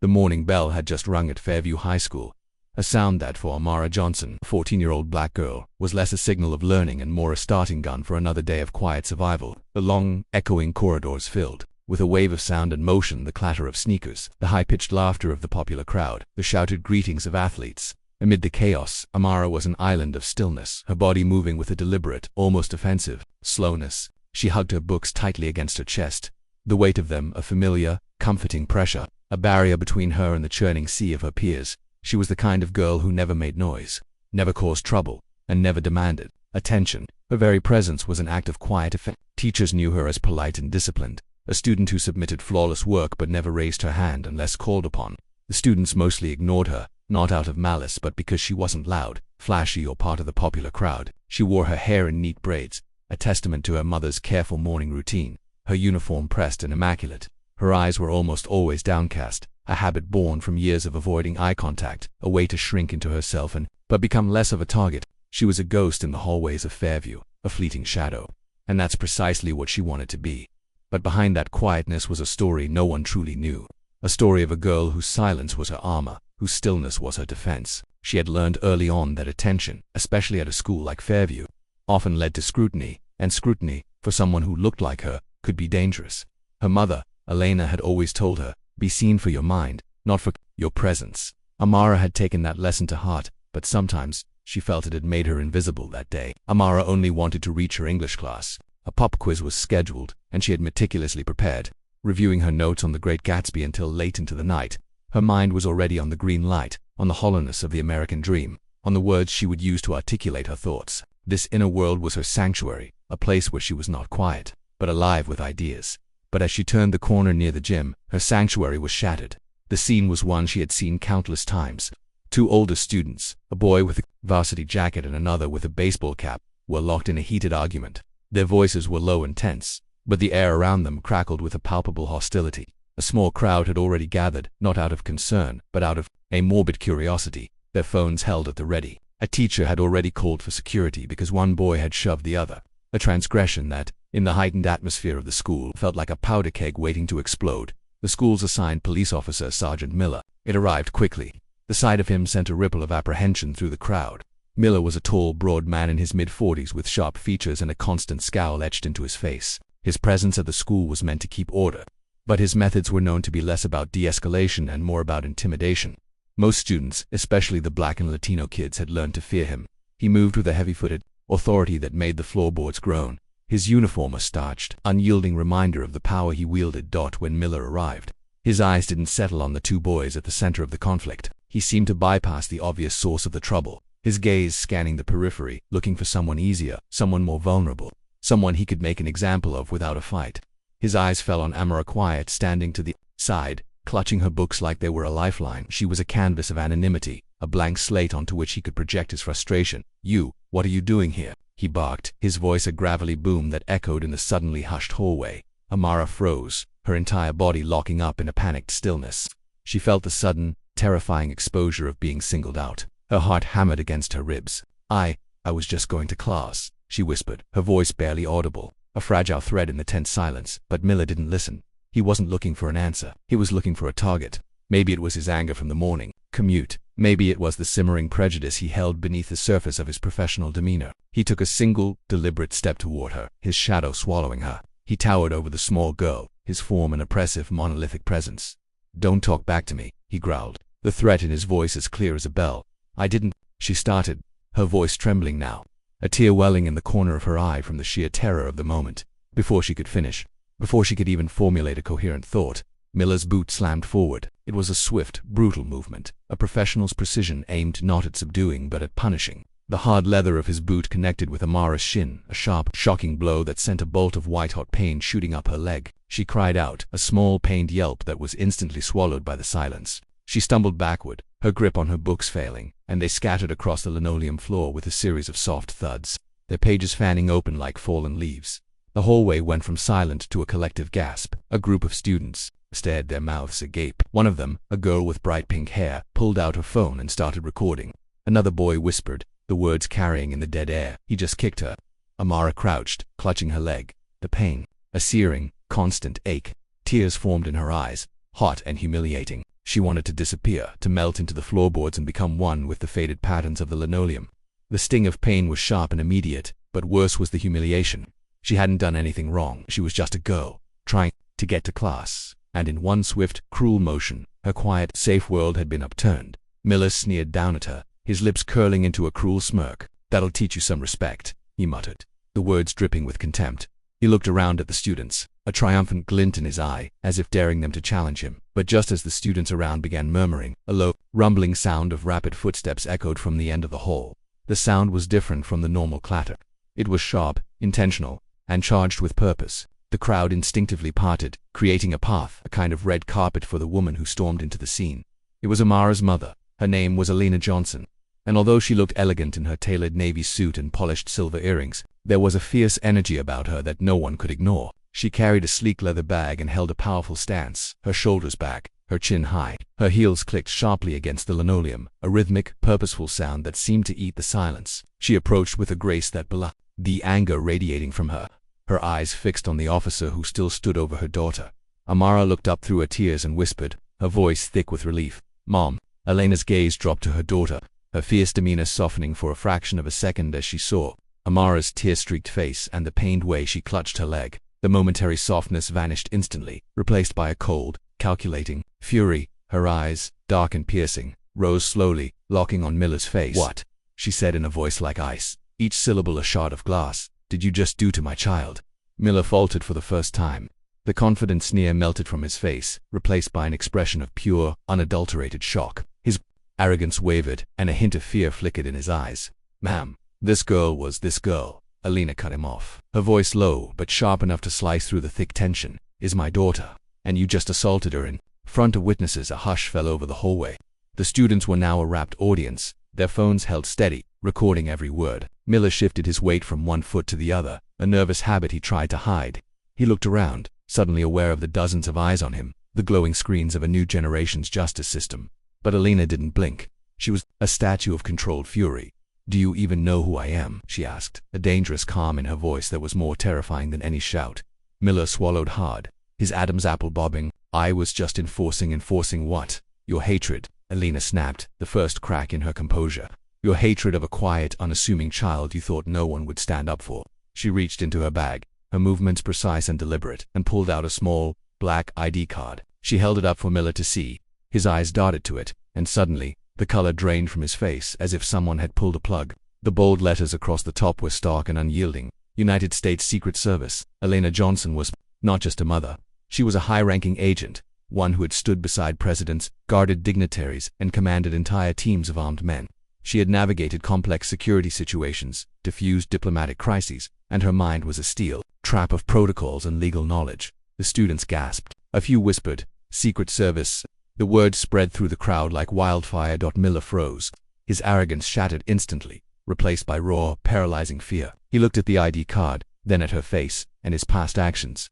The morning bell had just rung at Fairview High School, a sound that for Amara Johnson, a 14-year-old black girl, was less a signal of learning and more a starting gun for another day of quiet survival. The long, echoing corridors filled with a wave of sound and motion, the clatter of sneakers, the high-pitched laughter of the popular crowd, the shouted greetings of athletes. Amid the chaos, Amara was an island of stillness, her body moving with a deliberate, almost offensive, slowness. She hugged her books tightly against her chest, the weight of them a familiar, comforting pressure, a barrier between her and the churning sea of her peers. She was the kind of girl who never made noise, never caused trouble, and never demanded attention. Her very presence was an act of quiet effect. Teachers knew her as polite and disciplined, a student who submitted flawless work but never raised her hand unless called upon. The students mostly ignored her, not out of malice but because she wasn't loud, flashy, or part of the popular crowd. She wore her hair in neat braids, a testament to her mother's careful morning routine, her uniform pressed and immaculate. Her eyes were almost always downcast, a habit born from years of avoiding eye contact, a way to shrink into herself but become less of a target. She was a ghost in the hallways of Fairview, a fleeting shadow. And that's precisely what she wanted to be. But behind that quietness was a story no one truly knew. A story of a girl whose silence was her armor, whose stillness was her defense. She had learned early on that attention, especially at a school like Fairview, often led to scrutiny, and scrutiny, for someone who looked like her, could be dangerous. Her mother, Elena, had always told her, be seen for your mind, not for your presence. Amara had taken that lesson to heart, but sometimes she felt it had made her invisible that day. Amara only wanted to reach her English class. A pop quiz was scheduled, and she had meticulously prepared, reviewing her notes on The Great Gatsby until late into the night. Her mind was already on the green light, on the hollowness of the American dream, on the words she would use to articulate her thoughts. This inner world was her sanctuary, a place where she was not quiet, but alive with ideas. But as she turned the corner near the gym, her sanctuary was shattered. The scene was one she had seen countless times. Two older students, a boy with a varsity jacket and another with a baseball cap, were locked in a heated argument. Their voices were low and tense, but the air around them crackled with a palpable hostility. A small crowd had already gathered, not out of concern, but out of a morbid curiosity, their phones held at the ready. A teacher had already called for security because one boy had shoved the other, a transgression that, in the heightened atmosphere of the school, felt like a powder keg waiting to explode. The school's assigned police officer, Sergeant Miller. It arrived quickly. The sight of him sent a ripple of apprehension through the crowd. Miller was a tall, broad man in his mid-40s with sharp features and a constant scowl etched into his face. His presence at the school was meant to keep order, but his methods were known to be less about de-escalation and more about intimidation. Most students, especially the black and Latino kids, had learned to fear him. He moved with a heavy-footed authority that made the floorboards groan. His uniform a starched, unyielding reminder of the power he wielded. When Miller arrived, his eyes didn't settle on the two boys at the center of the conflict. He seemed to bypass the obvious source of the trouble, his gaze scanning the periphery, looking for someone easier, someone more vulnerable, someone he could make an example of without a fight. His eyes fell on Amara, quiet, standing to the side, clutching her books like they were a lifeline. She was a canvas of anonymity, a blank slate onto which he could project his frustration. "You, what are you doing here?" he barked, his voice a gravelly boom that echoed in the suddenly hushed hallway. Amara froze, her entire body locking up in a panicked stillness. She felt the sudden, terrifying exposure of being singled out. Her heart hammered against her ribs. I was just going to class," she whispered, her voice barely audible, a fragile thread in the tense silence. But Miller didn't listen. He wasn't looking for an answer. He was looking for a target. Maybe it was his anger from the morning commute. Maybe it was the simmering prejudice he held beneath the surface of his professional demeanor. He took a single, deliberate step toward her, his shadow swallowing her. He towered over the small girl, his form an oppressive, monolithic presence. "Don't talk back to me," he growled, the threat in his voice as clear as a bell. "I didn't," she started, her voice trembling now, a tear welling in the corner of her eye from the sheer terror of the moment. Before she could finish, before she could even formulate a coherent thought, Miller's boot slammed forward. It was a swift, brutal movement, a professional's precision aimed not at subduing but at punishing. The hard leather of his boot connected with Amara's shin, a sharp, shocking blow that sent a bolt of white-hot pain shooting up her leg. She cried out, a small, pained yelp that was instantly swallowed by the silence. She stumbled backward, her grip on her books failing, and they scattered across the linoleum floor with a series of soft thuds, their pages fanning open like fallen leaves. The hallway went from silent to a collective gasp. A group of students stared, their mouths agape. One of them, a girl with bright pink hair, pulled out her phone and started recording. Another boy whispered, the words carrying in the dead air, "He just kicked her." Amara crouched, clutching her leg. The pain, a searing, constant ache. Tears formed in her eyes, hot and humiliating. She wanted to disappear, to melt into the floorboards and become one with the faded patterns of the linoleum. The sting of pain was sharp and immediate, but worse was the humiliation. She hadn't done anything wrong. She was just a girl, trying to get to class. And in one swift, cruel motion, her quiet, safe world had been upturned. Miller sneered down at her, his lips curling into a cruel smirk. "That'll teach you some respect," he muttered, the words dripping with contempt. He looked around at the students, a triumphant glint in his eye, as if daring them to challenge him. But just as the students around began murmuring, a low, rumbling sound of rapid footsteps echoed from the end of the hall. The sound was different from the normal clatter. It was sharp, intentional, and charged with purpose. The crowd instinctively parted, creating a path, a kind of red carpet for the woman who stormed into the scene. It was Amara's mother. Her name was Elena Johnson. And although she looked elegant in her tailored navy suit and polished silver earrings, there was a fierce energy about her that no one could ignore. She carried a sleek leather bag and held a powerful stance, her shoulders back, her chin high. Her heels clicked sharply against the linoleum, a rhythmic, purposeful sound that seemed to eat the silence. She approached with a grace that belied the anger radiating from her, her eyes fixed on the officer who still stood over her daughter. Amara looked up through her tears and whispered, her voice thick with relief, "Mom." Elena's gaze dropped to her daughter, her fierce demeanor softening for a fraction of a second as she saw Amara's tear-streaked face and the pained way she clutched her leg. The momentary softness vanished instantly, replaced by a cold, calculating fury. Her eyes, dark and piercing, rose slowly, locking on Miller's face. "What?" she said in a voice like ice, each syllable a shard of glass. "Did you just do to my child?" Miller faltered for the first time. The confident sneer melted from his face, replaced by an expression of pure, unadulterated shock. His arrogance wavered, and a hint of fear flickered in his eyes. "Ma'am, this girl," Elena cut him off, her voice low but sharp enough to slice through the thick tension, "is my daughter, and you just assaulted her in front of witnesses." A hush fell over the hallway. The students were now a rapt audience, their phones held steady, recording every word. Miller shifted his weight from one foot to the other, a nervous habit he tried to hide. He looked around, suddenly aware of the dozens of eyes on him, the glowing screens of a new generation's justice system. But Elena didn't blink. She was a statue of controlled fury. "Do you even know who I am?" she asked, a dangerous calm in her voice that was more terrifying than any shout. Miller swallowed hard, his Adam's apple bobbing. "I was just enforcing what? Your hatred," Elena snapped, the first crack in her composure. "Your hatred of a quiet, unassuming child you thought no one would stand up for." She reached into her bag, her movements precise and deliberate, and pulled out a small, black ID card. She held it up for Miller to see. His eyes darted to it, and suddenly, the color drained from his face as if someone had pulled a plug. The bold letters across the top were stark and unyielding. United States Secret Service. Elena Johnson was not just a mother. She was a high-ranking agent, one who had stood beside presidents, guarded dignitaries, and commanded entire teams of armed men. She had navigated complex security situations, diffused diplomatic crises, and her mind was a steel trap of protocols and legal knowledge. The students gasped. A few whispered, "Secret Service." The words spread through the crowd like wildfire. Miller froze. His arrogance shattered instantly, replaced by raw, paralyzing fear. He looked at the ID card, then at her face, and his past actions.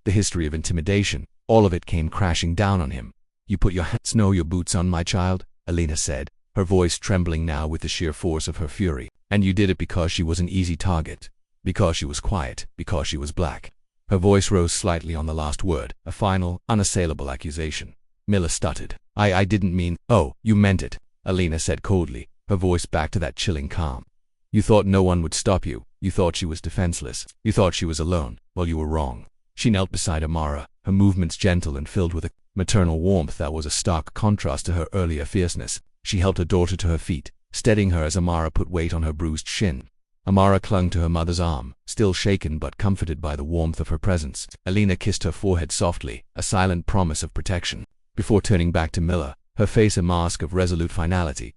The history of intimidation, all of it came crashing down on him. "You put your your boots on my child," Elena said, her voice trembling now with the sheer force of her fury. "And you did it because she was an easy target. Because she was quiet. Because she was black." Her voice rose slightly on the last word, a final, unassailable accusation. Miller stuttered. I didn't mean." "Oh, you meant it," Elena said coldly, her voice back to that chilling calm. "You thought no one would stop you. You thought she was defenseless. You thought she was alone. Well, you were wrong." She knelt beside Amara, her movements gentle and filled with a maternal warmth that was a stark contrast to her earlier fierceness. She helped her daughter to her feet, steadying her as Amara put weight on her bruised shin. Amara clung to her mother's arm, still shaken but comforted by the warmth of her presence. Elena kissed her forehead softly, a silent promise of protection, before turning back to Miller, her face a mask of resolute finality.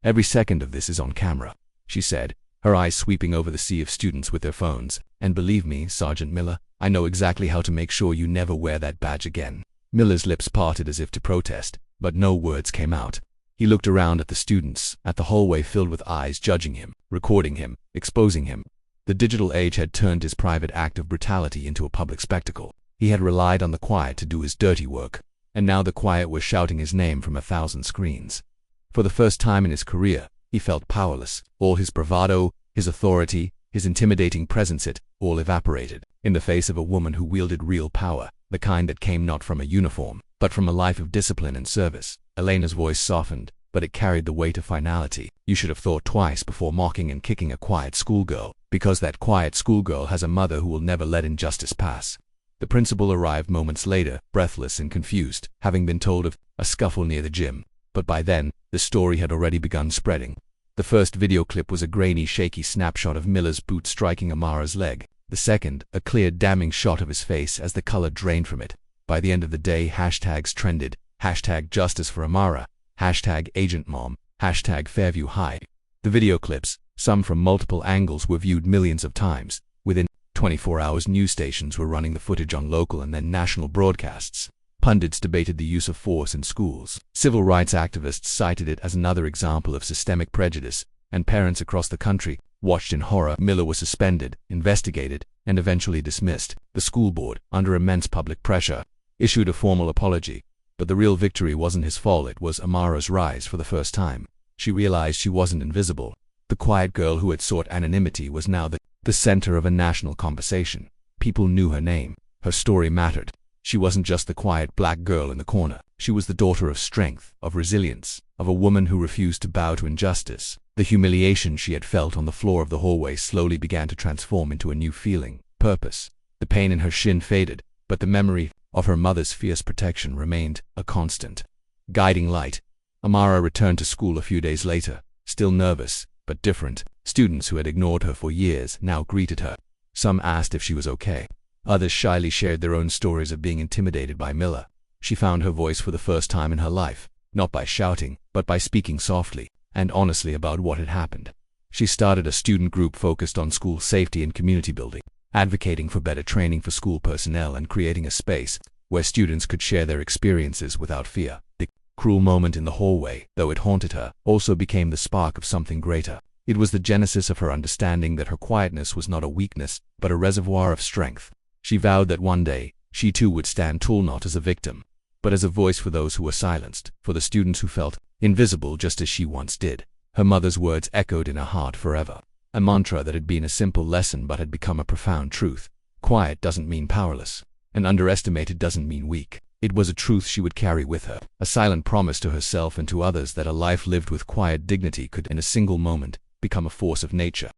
"Every second of this is on camera," she said, her eyes sweeping over the sea of students with their phones. "And believe me, Sergeant Miller, I know exactly how to make sure you never wear that badge again." Miller's lips parted as if to protest, but no words came out. He looked around at the students, at the hallway filled with eyes judging him, recording him, exposing him. The digital age had turned his private act of brutality into a public spectacle. He had relied on the quiet to do his dirty work, and now the quiet was shouting his name from 1,000 screens. For the first time in his career, he felt powerless. All his bravado, his authority, his intimidating presence, it all evaporated in the face of a woman who wielded real power, the kind that came not from a uniform, but from a life of discipline and service. Elena's voice softened, but it carried the weight of finality. You should have thought twice before mocking and kicking a quiet schoolgirl, because that quiet schoolgirl has a mother who will never let injustice pass. The principal arrived moments later, breathless and confused, having been told of a scuffle near the gym. But by then, the story had already begun spreading. The first video clip was a grainy, shaky snapshot of Miller's boot striking Amara's leg. The second, a clear, damning shot of his face as the color drained from it. By the end of the day, hashtags trended. Hashtag justice for Amara. Hashtag agent mom. Hashtag Fairview High. The video clips, some from multiple angles, were viewed millions of times. Within 24 hours, news stations were running the footage on local and then national broadcasts. Pundits debated the use of force in schools. Civil rights activists cited it as another example of systemic prejudice, and parents across the country watched in horror. Miller was suspended, investigated, and eventually dismissed. The school board, under immense public pressure, issued a formal apology. But the real victory wasn't his fault, it was Amara's rise. For the first time, she realized she wasn't invisible. The quiet girl who had sought anonymity was now the center of a national conversation. People knew her name. Her story mattered. She wasn't just the quiet black girl in the corner. She was the daughter of strength, of resilience, of a woman who refused to bow to injustice. The humiliation she had felt on the floor of the hallway slowly began to transform into a new feeling, purpose. The pain in her shin faded, but the memory of her mother's fierce protection remained a constant guiding light. Amara returned to school a few days later, still nervous, but different. Students who had ignored her for years now greeted her. Some asked if she was okay. Others shyly shared their own stories of being intimidated by Miller. She found her voice for the first time in her life, not by shouting, but by speaking softly and honestly about what had happened. She started a student group focused on school safety and community building, advocating for better training for school personnel and creating a space where students could share their experiences without fear. The cruel moment in the hallway, though it haunted her, also became the spark of something greater. It was the genesis of her understanding that her quietness was not a weakness, but a reservoir of strength. She vowed that one day, she too would stand tall, not as a victim, but as a voice for those who were silenced, for the students who felt invisible just as she once did. Her mother's words echoed in her heart forever, a mantra that had been a simple lesson but had become a profound truth. Quiet doesn't mean powerless, and underestimated doesn't mean weak. It was a truth she would carry with her, a silent promise to herself and to others that a life lived with quiet dignity could, in a single moment, become a force of nature.